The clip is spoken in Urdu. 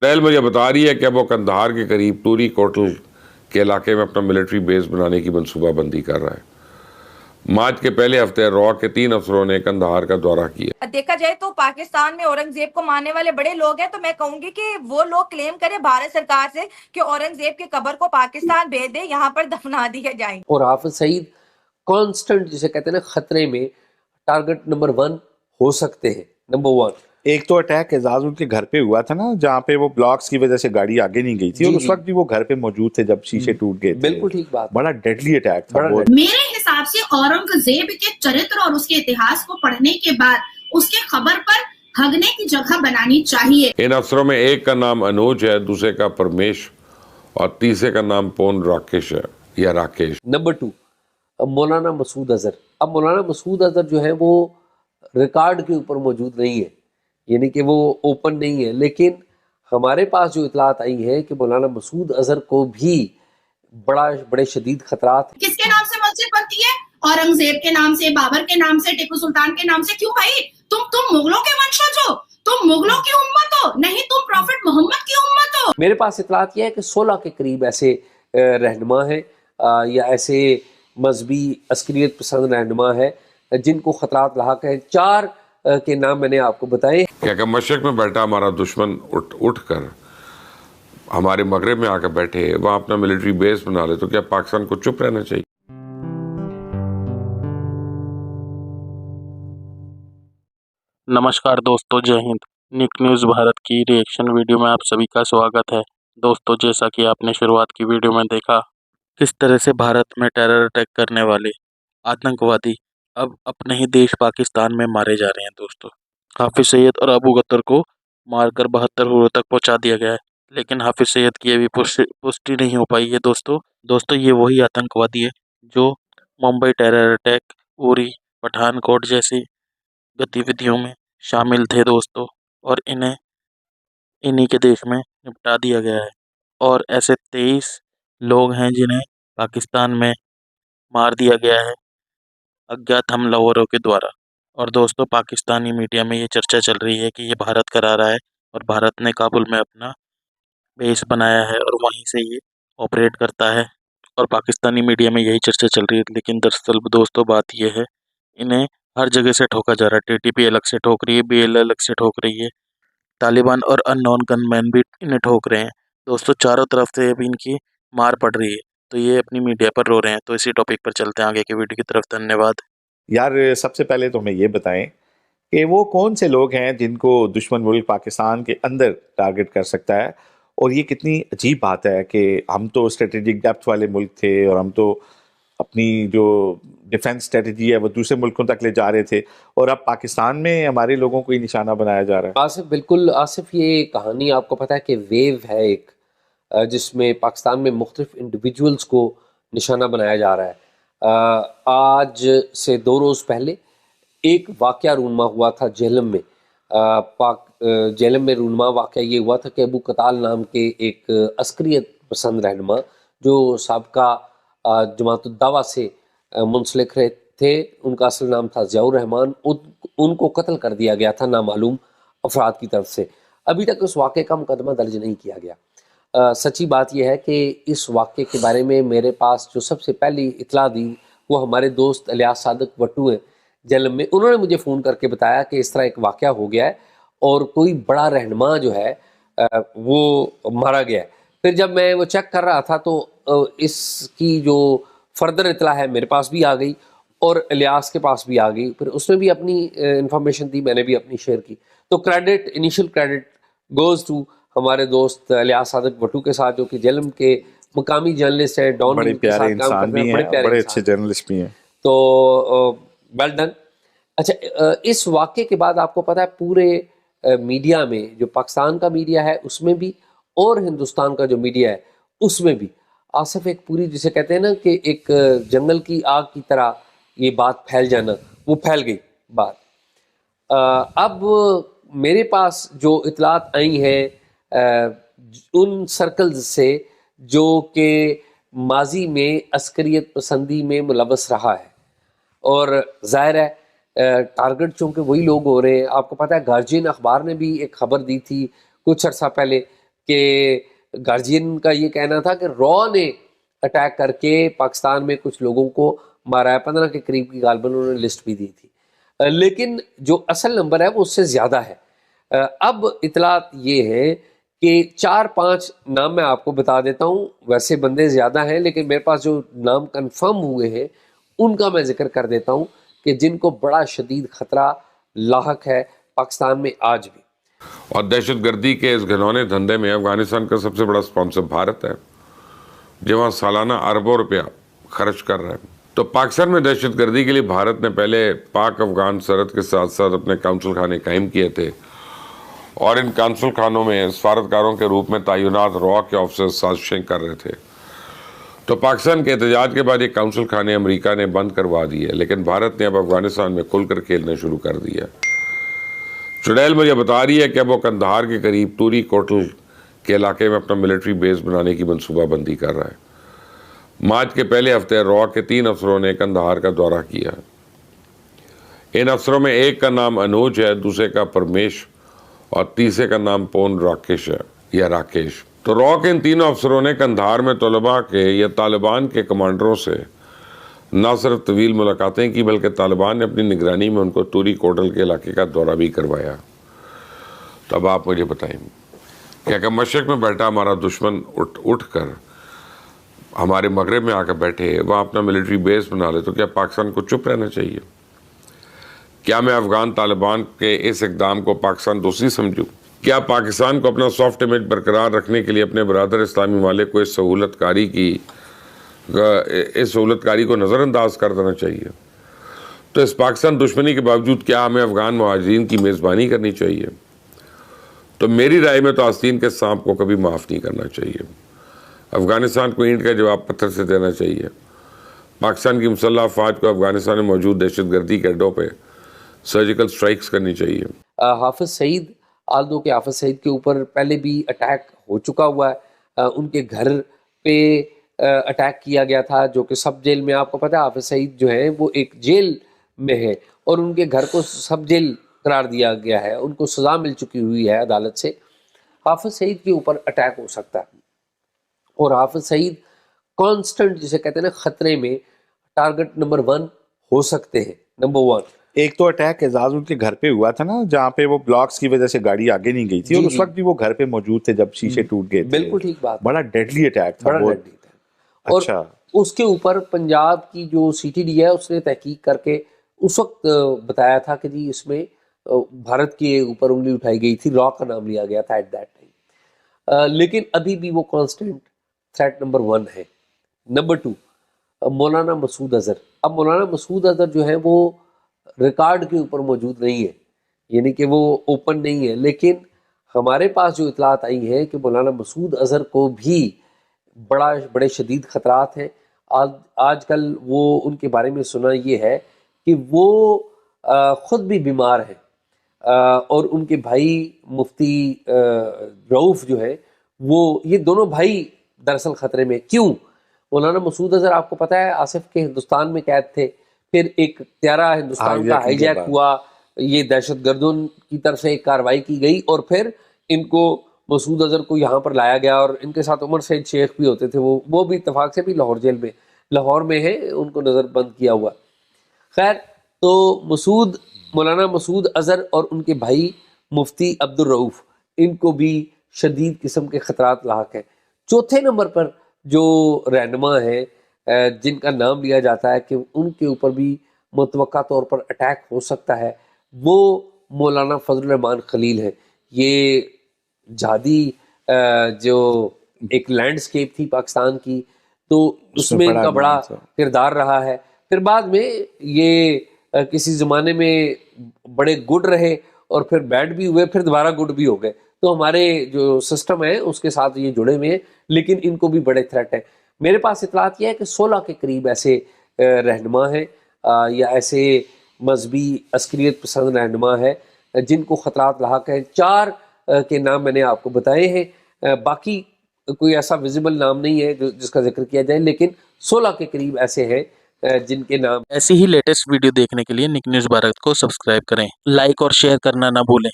اسرائیل مجھے بتا رہی ہے کہ اب وہ کندہار کے قریب ٹوری کوٹل کے علاقے میں اپنا ملٹری بیس بنانے کی منصوبہ بندی کر رہا ہے۔ مارچ کے پہلے ہفتے را کے 3 افسروں نے کندہار کا دورہ کیا۔ دیکھا جائے تو پاکستان میں اورنگزیب کو ماننے والے بڑے لوگ ہیں، تو میں کہوں گی کہ وہ لوگ کلیم کرے بھارت سرکار سے کہ اورنگزیب کی قبر کو پاکستان بھیج دے، یہاں پر دفنا دیا جائے۔ اور حافظ سعید کانسٹنٹ جسے کہتے ہیں نا خطرے میں ٹارگٹ نمبر 1 ہو سکتے ہیں۔ نمبر 1 ایک تو اٹیک اعزاز ان کے گھر پہ ہوا تھا نا، جہاں پہ وہ بلاکس کی وجہ سے گاڑی آگے نہیں گئی تھی، اور اس وقت بھی وہ گھر پہ موجود تھے جب شیشے ٹوٹ گئے تھے۔ بالکل ٹھیک بات، بڑا ڈیڈلی اٹیک تھا۔ میرے حساب سے اورنگزیب کے چرتر اور اس کے اتہاس کو پڑھنے کے بعد اس کے قبر پر ہگنے کی جگہ بنانی چاہیے۔ ان افسروں میں ایک کا نام انوج ہے، دوسرے کا پرمیش اور تیسرے کا نام پون راکیش ہے یا راکیش۔ نمبر 2 مولانا مسعود اظہر۔ اب مولانا مسعود اظہر جو ہے وہ ریکارڈ کے اوپر موجود نہیں ہے، یعنی کہ وہ اوپن نہیں ہے، لیکن ہمارے پاس جو اطلاعات آئی ہیں کہ مولانا مسعود اظہر کو بھی بڑے شدید خطرات۔ کس کے نام سے مسجد بنتی ہے؟ اورنگزیب کے نام سے، بابر کے نام سے، ٹیپو سلطان کے نام سے۔ کیوں بھائی؟ تم مغلوں کے ونشج ہو، تم مغلوں کی امت ہو، نہیں تم پروفٹ محمد کی امت ہو۔ میرے پاس اطلاعات یہ ہے کہ 16 کے قریب ایسے رہنما ہیں یا ایسے مذہبی عسکریت پسند رہنما ہے جن کو خطرات لاحق ہیں۔ 4 کے نام میں نے آپ کو بتائے۔ کہ اگر مشرق میں بیٹھا ہمارا دشمن اٹھ کر ہمارے مغرب میں آ کر بیٹھے، وہاں اپنا ملٹری بیس بنا لے، تو کیا پاکستان کو چپ رہنا چاہیے؟ نمشکار دوستو، جے ہند۔ نک نیوز بھارت کی ریئیکشن ویڈیو میں آپ سبھی کا سواگت ہے۔ دوستو، جیسا کہ آپ نے شروعات کی ویڈیو میں دیکھا کس طرح سے بھارت میں ٹیرر اٹیک کرنے والے آتنکوادی اب اپنے ہی دیش پاکستان میں مارے جا رہے ہیں۔ دوستو، حافظ سعید اور ابو غدر کو مار کر 72 ہوروں تک پہنچا دیا گیا ہے، لیکن حافظ سعید کی ابھی پشٹی نہیں ہو پائی ہے۔ دوستو یہ وہی آتنکوادی ہے جو ممبئی ٹیرر اٹیک، اری، پٹھان کوٹ جیسی گتیودھیوں میں شامل تھے دوستو، اور انہی کے دیش میں نپٹا دیا گیا ہے۔ اور ایسے 23 لوگ ہیں جنہیں پاکستان میں مار دیا گیا ہے اگیات حملہ آوروں کے دوارا۔ اور دوستو، پاکستانی میڈیا میں یہ چرچا چل رہی ہے کہ یہ بھارت کرا رہا ہے، اور بھارت نے کابل میں اپنا بیس بنایا ہے اور وہیں سے یہ آپریٹ کرتا ہے، اور پاکستانی میڈیا میں یہی چرچا چل رہی ہے۔ لیکن دراصل دوستو بات یہ ہے، انہیں ہر جگہ سے ٹھوکا جا رہا ہے۔ ٹی ٹی پی الگ سے ٹھوک رہی ہے، بی ایل الگ سے ٹھوک رہی ہے، طالبان اور ان نون گن مین بھی انہیں ٹھوک رہے ہیں۔ دوستو چاروں طرف سے اب ان کی مار پڑ رہی ہے، تو یہ اپنی میڈیا پر رو رہے ہیں۔ تو اسی ٹاپک پر چلتے ہیں آگے کی ویڈیو کی طرف۔ دھنیہ واد۔ یار سب سے پہلے تو ہمیں یہ بتائیں کہ وہ کون سے لوگ ہیں جن کو دشمن ملک پاکستان کے اندر ٹارگٹ کر سکتا ہے، اور یہ کتنی عجیب بات ہے کہ ہم تو اسٹریٹجک ڈیپتھ والے ملک تھے، اور ہم تو اپنی جو ڈیفنس اسٹریٹجی ہے وہ دوسرے ملکوں تک لے جا رہے تھے، اور اب پاکستان میں ہمارے لوگوں کو ہی نشانہ بنایا جا رہا ہے۔ آصف، بالکل آصف، یہ کہانی آپ کو پتہ ہے کہ ویو ہے ایک، جس میں پاکستان میں مختلف انڈیویجولز کو نشانہ بنایا جا رہا ہے۔ آج سے 2 روز پہلے ایک واقعہ رونما ہوا تھا جہلم میں۔ جہلم میں رونما واقعہ یہ ہوا تھا کہ ابو قتال نام کے ایک عسکریت پسند رہنما جو سابقہ جماعت الدعوہ سے منسلک رہے تھے، ان کا اصل نام تھا ضیاء الرحمان، ان کو قتل کر دیا گیا تھا نامعلوم افراد کی طرف سے۔ ابھی تک اس واقعے کا مقدمہ درج نہیں کیا گیا۔ سچی بات یہ ہے کہ اس واقعے کے بارے میں میرے پاس جو سب سے پہلی اطلاع دی وہ ہمارے دوست الیاس صادق وٹو ہیں جہلم میں۔ انہوں نے مجھے فون کر کے بتایا کہ اس طرح ایک واقعہ ہو گیا ہے اور کوئی بڑا رہنما جو ہے وہ مارا گیا ہے۔ پھر جب میں وہ چیک کر رہا تھا تو اس کی جو فردر اطلاع ہے میرے پاس بھی آ گئی اور الیاس کے پاس بھی آ گئی، پھر اس نے بھی اپنی انفارمیشن دی، میں نے بھی اپنی شیئر کی۔ تو انیشل کریڈٹ گوز ٹو ہمارے دوست الیاس صادق وٹو کے ساتھ، جو کہ جہلم کے مقامی جرنلسٹ ہیں، ڈان بڑے کے پیارے ساتھ کام انسان کرتے ہیں، بھی ہیں، بڑے اچھے جرنلسٹ بھی ہیں۔ تو ویل ڈن۔ اچھا، اس واقعے کے بعد آپ کو پتہ ہے پورے میڈیا میں، جو پاکستان کا میڈیا ہے اس میں بھی اور ہندوستان کا جو میڈیا ہے اس میں بھی، آصف، ایک پوری جسے کہتے ہیں نا کہ ایک جنگل کی آگ کی طرح یہ بات پھیل جانا، وہ پھیل گئی بات۔ اب میرے پاس جو اطلاعات آئی ہیں ان سرکلز سے جو کہ ماضی میں عسکریت پسندی میں ملوث رہا ہے، اور ظاہر ہے ٹارگٹ چونکہ وہی لوگ ہو رہے ہیں۔ آپ کو پتہ ہے گارجین اخبار نے بھی ایک خبر دی تھی کچھ عرصہ پہلے کہ گارجین کا یہ کہنا تھا کہ را نے اٹیک کر کے پاکستان میں کچھ لوگوں کو مارا ہے، 15 کے قریب کی غالباً انہوں نے لسٹ بھی دی تھی، لیکن جو اصل نمبر ہے وہ اس سے زیادہ ہے۔ اب اطلاعات یہ ہے کہ 4-5 نام میں آپ کو بتا دیتا ہوں، ویسے بندے زیادہ ہیں لیکن میرے پاس جو نام کنفرم ہوئے ہیں ان کا میں ذکر کر دیتا ہوں کہ جن کو بڑا شدید خطرہ لاحق ہے پاکستان میں آج بھی۔ اور دہشت گردی کے اس گھنونے دھندے میں افغانستان کا سب سے بڑا اسپانسر بھارت ہے، جو وہاں سالانہ اربوں روپیہ خرچ کر رہا ہے۔ تو پاکستان میں دہشت گردی کے لیے بھارت نے پہلے پاک افغان سرحد کے ساتھ ساتھ اپنے کونسل خانے قائم کیے تھے، اور ان کونسل خانوں میں سفارتکاروں کے روپ میں تعینات را کے آفیسر سازشیں کر رہے تھے۔ تو پاکستان کے احتجاج کے بعد یہ کونسل خانے امریکہ نے بند کروا دیے، لیکن بھارت نے اب افغانستان میں کھل کر کھیلنا شروع کر دیا۔ چڑیل مجھے بتا رہی ہے کہ اب وہ قندھار کے قریب توری کوٹل کے علاقے میں اپنا ملٹری بیس بنانے کی منصوبہ بندی کر رہا ہے۔ مارچ کے پہلے ہفتے را کے 3 افسروں نے قندھار کا دورہ کیا۔ ان افسروں میں ایک کا نام انوج ہے، دوسرے کا پرمیش اور تیسرے کا نام پون راکیش ہے یا راکیش۔ تو را کے ان تینوں افسروں نے قندھار میں طلباء کے یا طالبان کے کمانڈروں سے نہ صرف طویل ملاقاتیں کی، بلکہ طالبان نے اپنی نگرانی میں ان کو توری کوٹل کے علاقے کا دورہ بھی کروایا۔ تو اب آپ مجھے بتائیں کہ اگر مشرق میں بیٹھا ہمارا دشمن اٹھ کر ہمارے مغرب میں آ کر بیٹھے، وہاں اپنا ملٹری بیس بنا لے، تو کیا پاکستان کو چپ رہنا چاہیے؟ کیا میں افغان طالبان کے اس اقدام کو پاکستان دوستی سمجھوں؟ کیا پاکستان کو اپنا سافٹ امیج برقرار رکھنے کے لیے اپنے برادر اسلامی ممالک کو اس سہولت کاری کو نظر انداز کر دینا چاہیے؟ تو اس پاکستان دشمنی کے باوجود کیا ہمیں افغان مہاجرین کی میزبانی کرنی چاہیے؟ تو میری رائے میں تو آستین کے سانپ کو کبھی معاف نہیں کرنا چاہیے۔ افغانستان کو اینٹ کا جواب پتھر سے دینا چاہیے۔ پاکستان کی مسلح افواج کو افغانستان میں موجود دہشت گردی کے اڈوں پہ سرجیکل سٹرائکس کرنی چاہیے۔ حافظ سعید، آلدو کے حافظ سعید کے اوپر پہلے بھی اٹیک ہو چکا ہوا ہے، ان کے گھر پہ اٹیک کیا گیا تھا، جو کہ سب جیل میں، آپ کو پتہ ہے حافظ سعید جو ہیں وہ ایک جیل میں ہے اور ان کے گھر کو سب جیل قرار دیا گیا ہے، ان کو سزا مل چکی ہوئی ہے عدالت سے۔ حافظ سعید کے اوپر اٹیک ہو سکتا ہے، اور حافظ سعید کانسٹنٹ جسے کہتے ہیں نا خطرے میں ٹارگٹ نمبر 1 ہو سکتے ہیں، نمبر 1۔ ایک تو اٹیک اعزاز ان کے گھر پہ ہوا تھا نا، جہاں پہ وہ بلاکس کی وجہ سے گاڑی آگے نہیں گئی تھی، اور اس وقت بھی وہ گھر پہ موجود تھے جب شیشے ٹوٹ گئے تھے۔ بالکل ٹھیک بات، بڑا ڈیڈلی اٹیک تھا، بڑا ڈیڈلی تھا۔ اور اس کے اوپر پنجاب کی جو سی ٹی ڈی ہے اس نے تحقیق کر کے اس وقت بتایا تھا کہ جی اس میں بھارت کے اوپر انگلی اٹھائی گئی تھی، را کا نام لیا گیا تھا ایٹ دیٹ ٹائم، لیکن ابھی بھی وہ کانسٹنٹ تھریٹ نمبر 1 ہے۔ نمبر 2 مولانا مسعود اظہر۔ اب مولانا مسعود اظہر جو ہے وہ ریکارڈ کے اوپر موجود نہیں ہے، یعنی کہ وہ اوپن نہیں ہے، لیکن ہمارے پاس جو اطلاعات آئی ہیں کہ مولانا مسعود اظہر کو بھی بڑے شدید خطرات ہیں۔ آج کل وہ ان کے بارے میں سنا یہ ہے کہ وہ خود بھی بیمار ہیں، اور ان کے بھائی مفتی رؤف جو ہے وہ، یہ دونوں بھائی دراصل خطرے میں۔ کیوں؟ مولانا مسعود اظہر آپ کو پتہ ہے آصف کے ہندوستان میں قید تھے، پھر ایک طیارہ ہندوستان کا ہائی جیک ہوا، یہ دہشت گردوں کی طرف سے ایک کارروائی کی گئی، اور پھر ان کو مسعود اظہر کو یہاں پر لایا گیا، اور ان کے ساتھ عمر سعید شیخ بھی ہوتے تھے، وہ بھی اتفاق سے بھی لاہور میں ہیں، ان کو نظر بند کیا ہوا۔ خیر، تو مولانا مسعود اظہر اور ان کے بھائی مفتی عبدالرؤف، ان کو بھی شدید قسم کے خطرات لاحق ہیں۔ چوتھے نمبر پر جو رہنما ہیں جن کا نام لیا جاتا ہے کہ ان کے اوپر بھی متوقع طور پر اٹیک ہو سکتا ہے، وہ مولانا فضل الرحمان خلیل ہے۔ یہ جہادی جو ایک لینڈسکیپ تھی پاکستان کی، تو اس میں ان کا بڑا کردار رہا ہے۔ پھر بعد میں یہ کسی زمانے میں بڑے گڈ رہے، اور پھر بیڈ بھی ہوئے، پھر دوبارہ گڈ بھی ہو گئے۔ تو ہمارے جو سسٹم ہے اس کے ساتھ یہ جڑے ہوئے ہیں، لیکن ان کو بھی بڑے تھریٹ ہیں۔ میرے پاس اطلاعات یہ ہے کہ 16 کے قریب ایسے رہنما ہیں یا ایسے مذہبی عسکریت پسند رہنما ہے جن کو خطرات لاحق ہیں۔ 4 کے نام میں نے آپ کو بتائے ہیں، باقی کوئی ایسا ویزیبل نام نہیں ہے جس کا ذکر کیا جائے، لیکن 16 کے قریب ایسے ہیں جن کے نام۔ ایسی ہی لیٹسٹ ویڈیو دیکھنے کے لیے نک نیوز بھارت کو سبسکرائب کریں، لائک اور شیئر کرنا نہ بھولیں۔